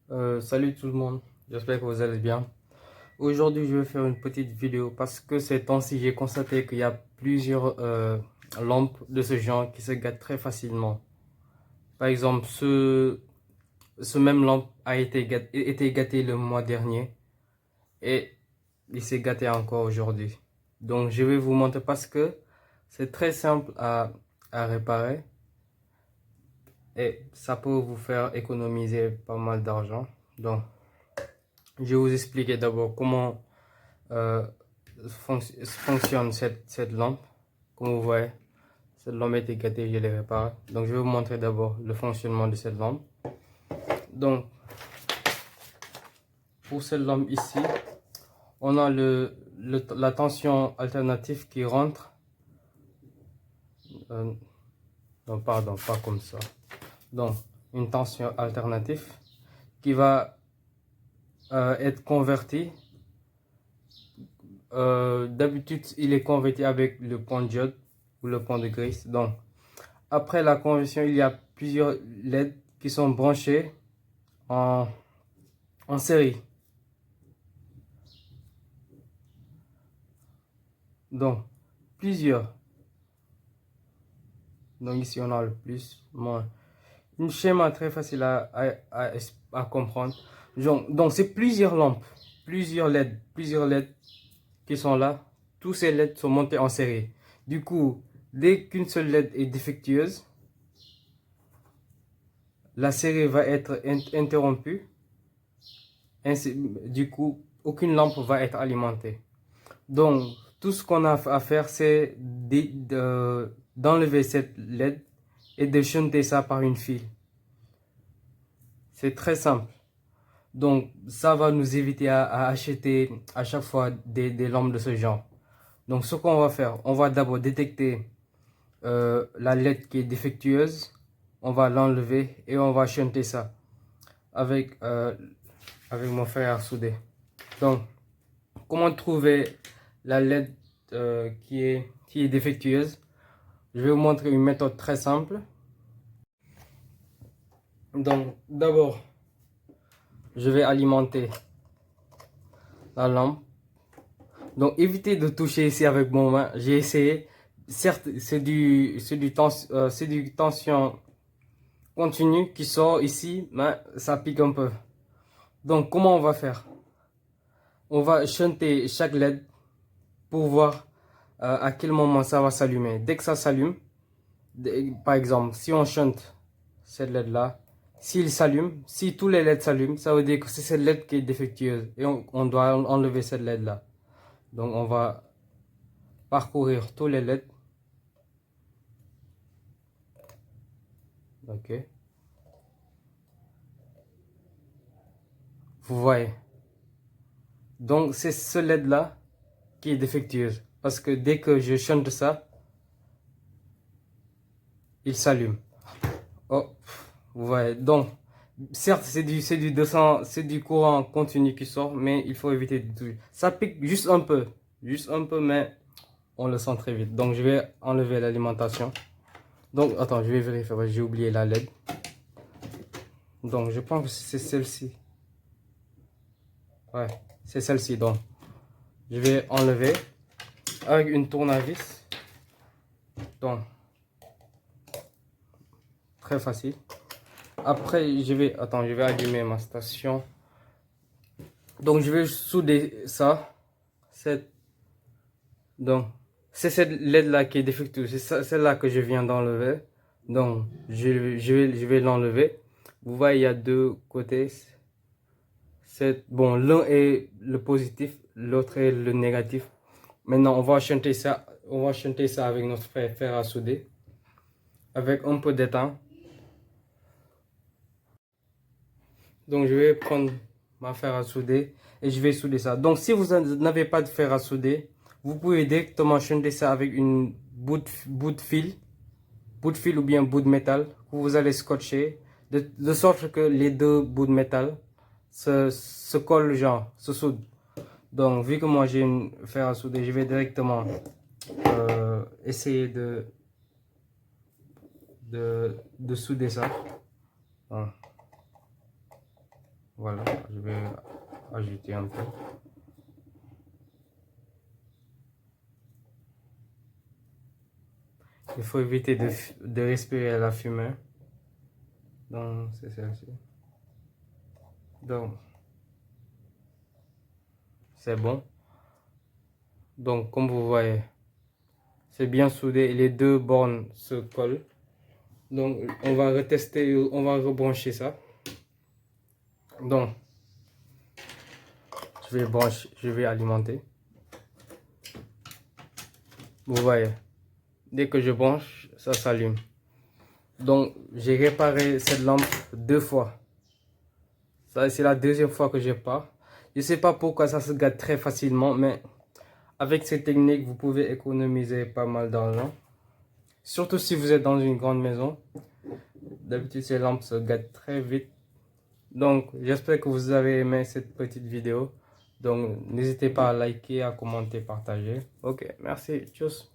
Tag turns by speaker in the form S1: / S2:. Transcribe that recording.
S1: Salut tout le monde, j'espère que vous allez bien. Aujourd'hui, je vais faire une petite vidéo parce que ces temps-ci, j'ai constaté qu'il y a plusieurs lampes de ce genre qui se gâtent très facilement. Par exemple, ce même lampe a été gâté le mois dernier et il s'est gâté encore aujourd'hui. Donc, je vais vous montrer parce que c'est très simple à réparer et ça peut vous faire économiser pas mal d'argent. Donc, je vais vous expliquer d'abord comment euh, fonctionne cette lampe. Comme vous voyez, cette lampe est gâtée, je l'ai réparée. Donc, je vais vous montrer d'abord le fonctionnement de cette lampe. Donc, pour cette lampe ici, on a la tension alternative qui rentre. Euh, non, pardon, pas comme ça. Donc, une tension alternative qui va être convertie. D'habitude, il est converti avec le pont de diode ou le pont de grise. Donc, après la conversion, il y a plusieurs LED qui sont branchés en, en série. Donc, plusieurs. Donc, ici, on a le plus, moins. Un schéma très facile à comprendre. Donc c'est plusieurs lampes, plusieurs LED qui sont là. Tous ces LED sont montés en série. Du coup, dès qu'une seule LED est défectueuse, la série va être interrompue. Ainsi, du coup, aucune lampe va être alimentée. Donc, tout ce qu'on a à faire, c'est d'enlever cette LED et de shunter ça par une file. C'est très simple. Donc, ça va nous éviter à acheter à chaque fois des lampes de ce genre. Donc, ce qu'on va faire, on va d'abord détecter la LED qui est défectueuse. On va l'enlever et on va shunter ça avec mon fer à souder. Donc, comment trouver la LED qui est défectueuse? Je vais vous montrer une méthode très simple. Donc, d'abord, je vais alimenter la lampe. Donc, évitez de toucher ici avec mon main. J'ai essayé. Certes, c'est du tension continue qui sort ici, mais ça pique un peu. Donc, comment on va faire? On va shunter chaque LED pour voir à quel moment ça va s'allumer. Dès que ça s'allume, par exemple, si on shunt cette LED là, s'il s'allume, si tous les LED s'allument, ça veut dire que c'est cette LED qui est défectueuse et on doit enlever cette LED là. Donc, on va parcourir tous les LED. Ok. Vous voyez. Donc, c'est ce LED là qui est défectueuse. Parce que dès que je chante ça, il s'allume. Oh, vous voyez. Donc, certes, c'est du 200, c'est du courant continu qui sort, mais il faut éviter de tout. Ça pique juste un peu. Juste un peu, mais on le sent très vite. Donc, je vais enlever l'alimentation. Donc, attends, je vais vérifier. J'ai oublié la LED. Donc, je pense que c'est celle-ci. Ouais, c'est celle-ci. Donc, je vais enlever avec une tournevis. Donc, très facile. Après, je vais allumer ma station. Donc, je vais souder ça. Cette, donc, c'est cette LED-là qui est défectueuse. C'est celle-là que je viens d'enlever. Donc, je vais l'enlever. Vous voyez, il y a deux côtés. Bon, l'un est le positif, l'autre est le négatif. Maintenant, on va chanter ça avec notre fer à souder. Avec un peu d'étain. Donc, je vais prendre ma fer à souder et je vais souder ça. Donc, si vous n'avez pas de fer à souder, vous pouvez directement chanter ça avec une bout de fil ou bien bout de métal que vous allez scotcher de sorte que les deux bouts de métal se collent, genre, se soudent. Donc, vu que moi j'ai une fer à souder, je vais directement essayer de souder ça. Voilà. Voilà, je vais ajouter un peu. Il faut éviter de respirer la fumée. Donc, c'est celle-ci. Donc, c'est bon. Donc, comme vous voyez, c'est bien soudé et les deux bornes se collent. Donc, on va retester, on va rebrancher ça. Donc, je vais alimenter. Vous voyez, dès que je branche, ça s'allume. Donc, j'ai réparé cette lampe 2 fois. Ça, c'est la deuxième fois que je pars. Je ne sais pas pourquoi ça se gâte très facilement, mais avec cette technique, vous pouvez économiser pas mal d'argent. Surtout si vous êtes dans une grande maison. D'habitude, ces lampes se gâtent très vite. Donc, j'espère que vous avez aimé cette petite vidéo. Donc, n'hésitez pas à liker, à commenter, partager. Ok, merci. Tchuss.